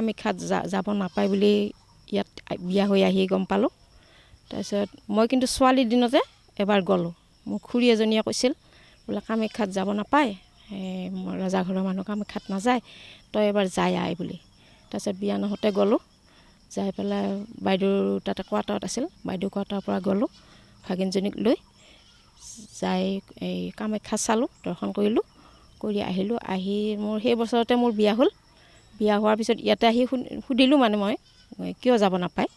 কামাখ্যাত যাব নাপায় বুলি ইয়াত বিয়া হৈ আহি গম পালোঁ। তাৰপিছত মই কিন্তু ছোৱালীৰ দিনতে এবাৰ গ'লোঁ। মোক খুৰী এজনীয়ে কৈছিল বোলে কামাখ্যাত যাব নাপায়, ৰজাঘৰৰ মানুহ কামাখ্যাত নাযায়, তই এবাৰ যাই আহ বুলি। তাৰপিছত বিয়া নহওঁতে গ'লোঁ, যাই পেলাই বাইদেউৰ তাতে কোৱাৰ্টাৰত আছিল, বাইদেউ কোৱাৰ্টাৰৰ পৰা গ'লোঁ ভাগিনজনীক লৈ, যাই এই কামাখ্যা চালোঁ, দৰ্শন কৰিলোঁ, কৰি আহিলোঁ। আহি মোৰ সেই বছৰতে মোৰ বিয়া হ'ল। বিয়া হোৱাৰ পিছত ইয়াতে আহি সুধিলোঁ মানে মই কিয় যাব নাপায়।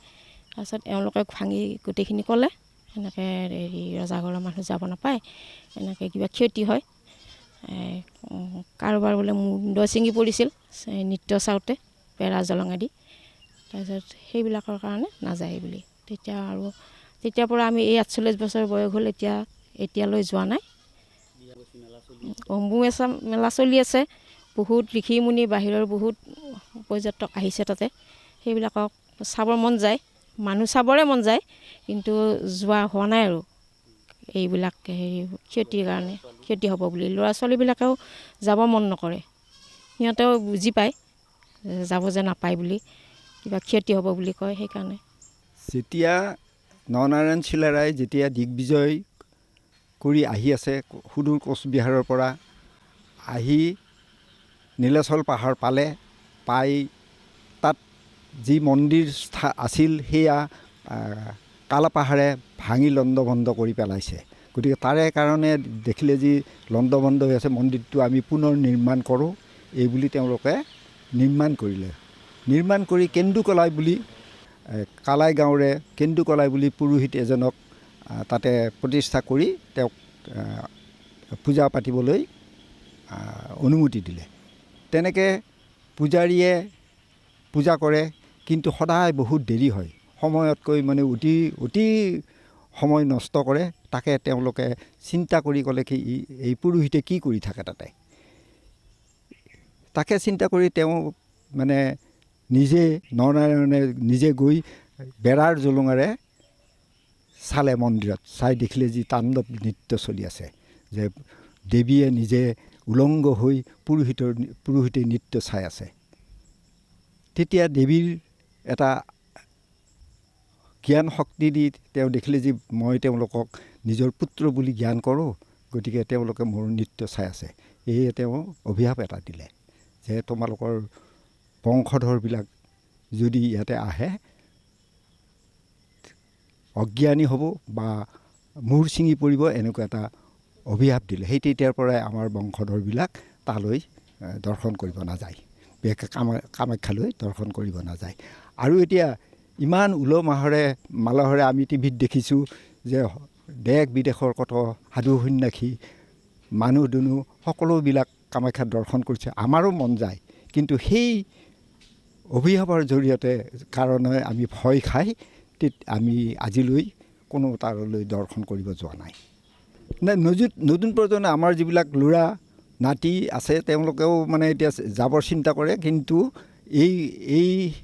তাৰপিছত এওঁলোকে ভাঙি গোটেইখিনি ক'লে, এনেকৈ হেৰি ৰজাঘৰৰ মানুহ যাব নাপায়, এনেকৈ কিবা ক্ষতি হয়, কাৰোবাৰ বোলে মুণ্ড ছিঙি পৰিছিল নৃত্য চাওঁতে পেৰা জলঙা দি, তাৰপিছত সেইবিলাকৰ কাৰণে নাযায় বুলি। তেতিয়াৰ পৰা আমি এই 48 বছৰ বয়স হ'ল, এতিয়ালৈ যোৱা নাই। অম্বুবাচী মেলা চলি আছে, বহুত ঋষি মুনি বাহিৰৰ বহুত পৰ্যটক আহিছে তাতে, সেইবিলাকক চাবৰ মন যায়, মানুহ চাবৰে মন যায়, কিন্তু যোৱা হোৱা নাই আৰু এইবিলাক হেৰি ক্ষতিৰ কাৰণে, ক্ষতি হ'ব বুলি। ল'ৰা ছোৱালীবিলাকেও যাব মন নকৰে, সিহঁতেও বুজি পায় যাব যে নাপায় বুলি, কিবা ক্ষতি হ'ব বুলি কয়, সেইকাৰণে। যেতিয়া নৰনাৰায়ণ চিলাৰাই যেতিয়া দিগ্বিজয় কৰি আহি আছে সুদূৰ কোচবিহাৰৰ পৰা, আহি নীলাচল পাহাৰ পালে, পাই তাত যি মন্দিৰ আছিল সেয়া কালাপাহাৰে ভাঙি লণ্ডভণ্ড কৰি পেলাইছে। গতিকে তাৰে কাৰণে দেখিলে যি লণ্ডভণ্ড হৈ আছে, মন্দিৰটো আমি পুনৰ নিৰ্মাণ কৰোঁ, এইবুলি তেওঁলোকে নিৰ্মাণ কৰিলে। নিৰ্মাণ কৰি কেন্দুকলাই বুলি কালাই গাঁৱৰে কেন্দুকলাই বুলি পুৰোহিত এজনক তাতে প্ৰতিষ্ঠা কৰি তেওঁক পূজা পাতিবলৈ অনুমতি দিলে। তেনেকৈ পূজাৰীয়ে পূজা কৰে, কিন্তু সদায় বহুত দেৰি হয়, সময়তকৈ মানে অতি সময় নষ্ট কৰে। তাকে তেওঁলোকে চিন্তা কৰি ক'লে কি এই পুৰোহিতে কি কৰি থাকে তাতে। তাকে চিন্তা কৰি তেওঁ মানে নৰনাৰায়ণে নিজে গৈ বেৰাৰ জলঙাৰে চালে মন্দিৰত, চাই দেখিলে যি তাণ্ডৱ নৃত্য চলি আছে, যে দেৱীয়ে নিজে উলংগ হৈ পুৰোহিতে নৃত্য চাই আছে। তেতিয়া দেৱীৰ এটা জ্ঞান শক্তি দি তেওঁ দেখিলে যে মই তেওঁলোকক নিজৰ পুত্ৰ বুলি জ্ঞান কৰোঁ, গতিকে তেওঁলোকে মোৰ নৃত্য চাই আছে। এয়ে তেওঁ অভিশাপ এটা দিলে যে তোমালোকৰ বংশধৰবিলাক যদি ইয়াতে আহে অজ্ঞানী হ'ব বা মূৰ ছিঙি পৰিব, এনেকুৱা এটা অভিশাপ দিলে। সেই তেতিয়াৰ পৰাই আমাৰ বংশধৰবিলাক তালৈ দৰ্শন কৰিব নাযায়, বিশেষকৈ কামাখ্যালৈ দৰ্শন কৰিব নাযায়। আৰু এতিয়া ইমান উলহ মালহেৰে আমি টিভিত দেখিছোঁ যে দেশ বিদেশৰ কত সাধু সন্যাসী মানুহ দুনুহ সকলোবিলাক কামাখ্যাত দৰ্শন কৰিছে, আমাৰো মন যায়, কিন্তু সেই অভিশাপৰ জৰিয়তে কাৰণে আমি ভয় খাই আমি আজিলৈ কোনো তালৈ দৰ্শন কৰিব যোৱা নাই। নতুন প্ৰজন্ম আমাৰ যিবিলাক ল'ৰা নাতি আছে, তেওঁলোকেও মানে এতিয়া যাবৰ চিন্তা কৰে, কিন্তু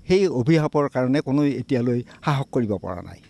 সেই অভিশাপৰ কাৰণে কোনো এতিয়ালৈ সাহস কৰিব পৰা নাই।